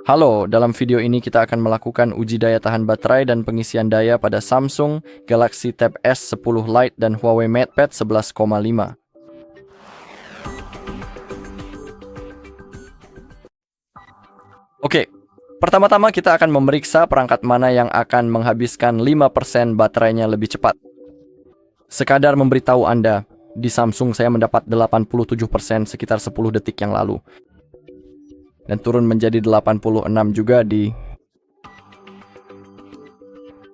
Halo, dalam video ini kita akan melakukan uji daya tahan baterai dan pengisian daya pada Samsung Galaxy Tab S10 Lite dan Huawei MatePad 11,5. Oke, pertama-tama kita akan memeriksa perangkat mana yang akan menghabiskan 5% baterainya lebih cepat. Sekadar memberitahu Anda, di Samsung saya mendapat 87% sekitar 10 detik yang lalu. Dan turun menjadi 86 juga di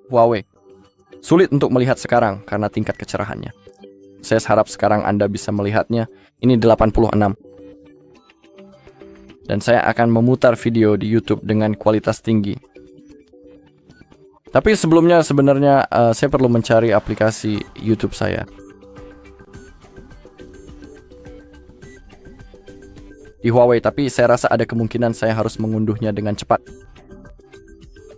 Huawei. Sulit untuk melihat sekarang karena tingkat kecerahannya. Saya harap sekarang Anda bisa melihatnya. Ini 86. Dan saya akan memutar video di YouTube dengan kualitas tinggi. Tapi sebelumnya sebenarnya saya perlu mencari aplikasi YouTube saya. Di Huawei, tapi saya rasa ada kemungkinan saya harus mengunduhnya dengan cepat.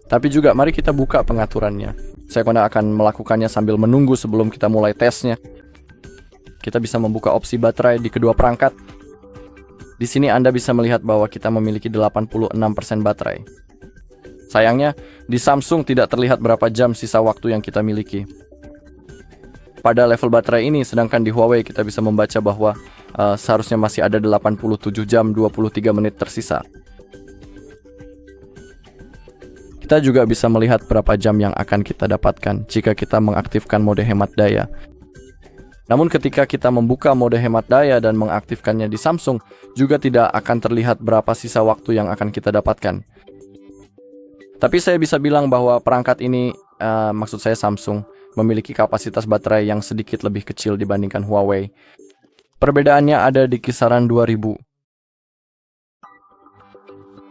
Tapi juga mari kita buka pengaturannya. Saya akan melakukannya sambil menunggu sebelum kita mulai tesnya. Kita bisa membuka opsi baterai di kedua perangkat. Di sini Anda bisa melihat bahwa kita memiliki 86% baterai. Sayangnya, di Samsung tidak terlihat berapa jam sisa waktu yang kita miliki. Pada level baterai ini, sedangkan di Huawei kita bisa membaca bahwa seharusnya masih ada 87 jam 23 menit tersisa. Kita juga bisa melihat berapa jam yang akan kita dapatkan jika kita mengaktifkan mode hemat daya. Namun ketika kita membuka mode hemat daya dan mengaktifkannya di Samsung, juga tidak akan terlihat berapa sisa waktu yang akan kita dapatkan. Tapi saya bisa bilang bahwa perangkat ini, maksud saya Samsung, memiliki kapasitas baterai yang sedikit lebih kecil dibandingkan Huawei. Perbedaannya ada di kisaran 2000.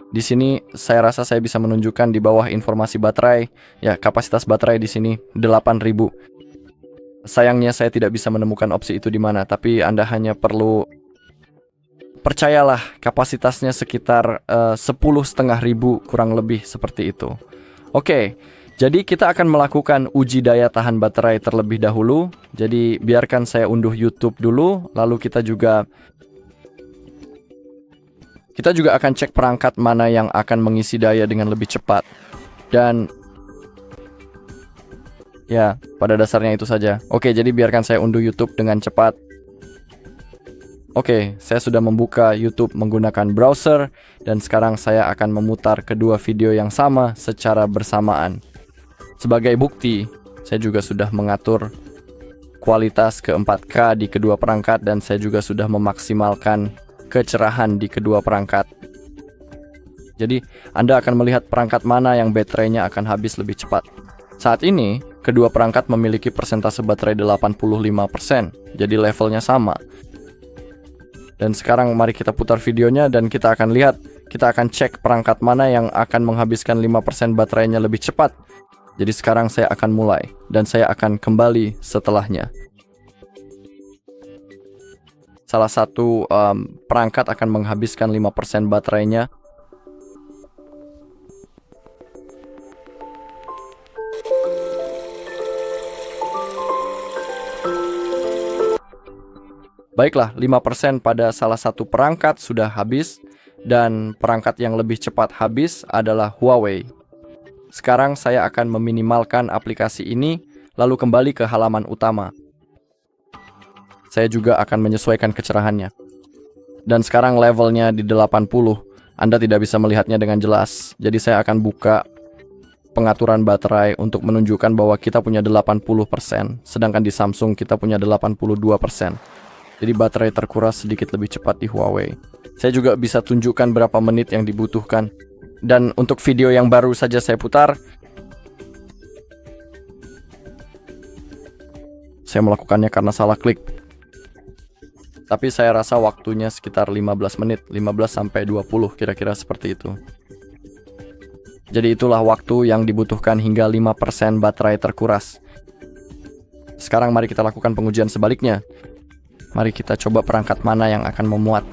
Di sini saya rasa saya bisa menunjukkan di bawah informasi baterai, ya kapasitas baterai di sini 8000. Sayangnya saya tidak bisa menemukan opsi itu di mana, tapi Anda hanya perlu percayalah kapasitasnya sekitar 10.500 kurang lebih seperti itu. Oke. Jadi kita akan melakukan uji daya tahan baterai terlebih dahulu. Jadi biarkan saya unduh YouTube dulu. Lalu kita juga akan cek perangkat mana yang akan mengisi daya dengan lebih cepat. Dan ya, pada dasarnya itu saja. Oke, jadi biarkan saya unduh YouTube dengan cepat. Oke, saya sudah membuka YouTube menggunakan browser. Dan sekarang saya akan memutar kedua video yang sama secara bersamaan. Sebagai bukti, saya juga sudah mengatur kualitas ke 4K di kedua perangkat dan saya juga sudah memaksimalkan kecerahan di kedua perangkat. Jadi, Anda akan melihat perangkat mana yang baterainya akan habis lebih cepat. Saat ini, kedua perangkat memiliki persentase baterai 85%, jadi levelnya sama. Dan sekarang mari kita putar videonya dan kita akan lihat, kita akan cek perangkat mana yang akan menghabiskan 5% baterainya lebih cepat. Jadi sekarang saya akan mulai, dan saya akan kembali setelahnya. Salah satu perangkat akan menghabiskan 5% baterainya. Baiklah, 5% pada salah satu perangkat sudah habis, dan perangkat yang lebih cepat habis adalah Huawei. Sekarang saya akan meminimalkan aplikasi ini, lalu kembali ke halaman utama. Saya juga akan menyesuaikan kecerahannya. Dan sekarang levelnya di 80. Anda tidak bisa melihatnya dengan jelas. Jadi saya akan buka pengaturan baterai untuk menunjukkan bahwa kita punya 80%. Sedangkan di Samsung kita punya 82%. Jadi baterai terkuras sedikit lebih cepat di Huawei. Saya juga bisa tunjukkan berapa menit yang dibutuhkan. Dan untuk video yang baru saja saya putar, saya melakukannya karena salah klik. Tapi saya rasa waktunya sekitar 15 menit, 15-20 kira-kira seperti itu. Jadi itulah waktu yang dibutuhkan hingga 5% baterai terkuras. Sekarang mari kita lakukan pengujian sebaliknya. Mari kita coba perangkat mana yang akan memuat.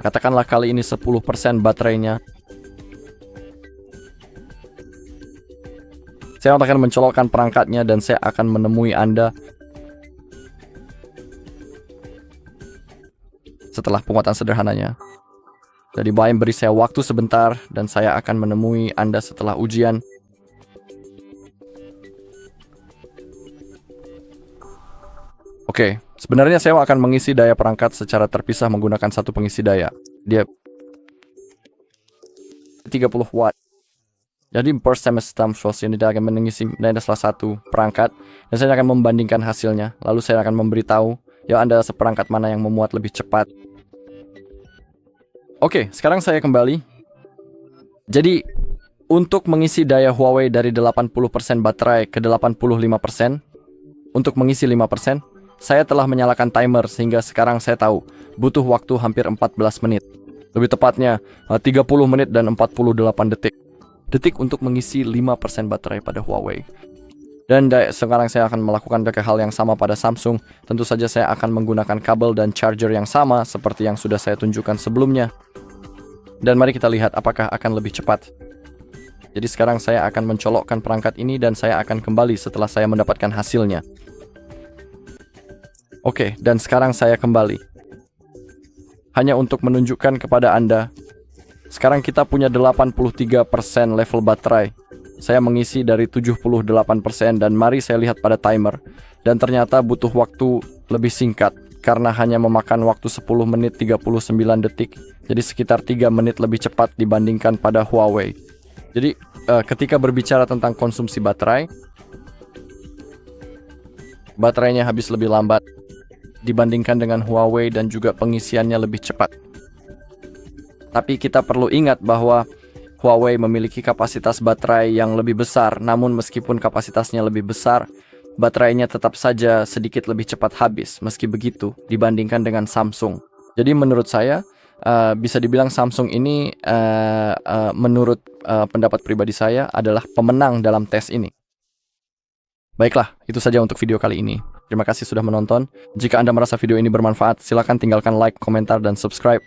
Katakanlah kali ini 10% baterainya. Saya akan mencolokkan perangkatnya dan saya akan menemui Anda setelah penguatan sederhananya. Jadi beri saya waktu sebentar dan saya akan menemui Anda setelah ujian. Oke, sebenarnya saya akan mengisi daya perangkat secara terpisah menggunakan satu pengisi daya. Dia 30 watt. Jadi per semester ini dia akan mengisi daya salah satu perangkat dan saya akan membandingkan hasilnya. Lalu saya akan memberitahu, ya Anda seperangkat mana yang memuat lebih cepat. Oke, sekarang saya kembali. Jadi, untuk mengisi daya Huawei dari 80% baterai ke 85%, untuk mengisi 5%, saya telah menyalakan timer sehingga sekarang saya tahu butuh waktu hampir 14 menit. Lebih tepatnya 30 menit dan 48 detik untuk mengisi 5% baterai pada Huawei. Dan sekarang saya akan melakukan hal yang sama pada Samsung. Tentu saja saya akan menggunakan kabel dan charger yang sama seperti yang sudah saya tunjukkan sebelumnya. Dan mari kita lihat apakah akan lebih cepat. Jadi sekarang saya akan mencolokkan perangkat ini dan saya akan kembali setelah saya mendapatkan hasilnya. Oke, dan sekarang saya kembali. Hanya untuk menunjukkan kepada Anda, sekarang kita punya 83% level baterai. Saya mengisi dari 78% dan mari saya lihat pada timer. Dan ternyata butuh waktu lebih singkat karena hanya memakan waktu 10 menit 39 detik. Jadi sekitar 3 menit lebih cepat dibandingkan pada Huawei. Jadi ketika berbicara tentang konsumsi baterai, baterainya habis lebih lambat dibandingkan dengan Huawei dan juga pengisiannya lebih cepat. Tapi kita perlu ingat bahwa Huawei memiliki kapasitas baterai yang lebih besar, namun meskipun kapasitasnya lebih besar, baterainya tetap saja sedikit lebih cepat habis meski begitu dibandingkan dengan Samsung. Jadi menurut saya, bisa dibilang Samsung ini menurut pendapat pribadi saya adalah pemenang dalam tes ini. Baiklah, itu saja untuk video kali ini. Terima kasih sudah menonton. Jika Anda merasa video ini bermanfaat, silakan tinggalkan like, komentar, dan subscribe.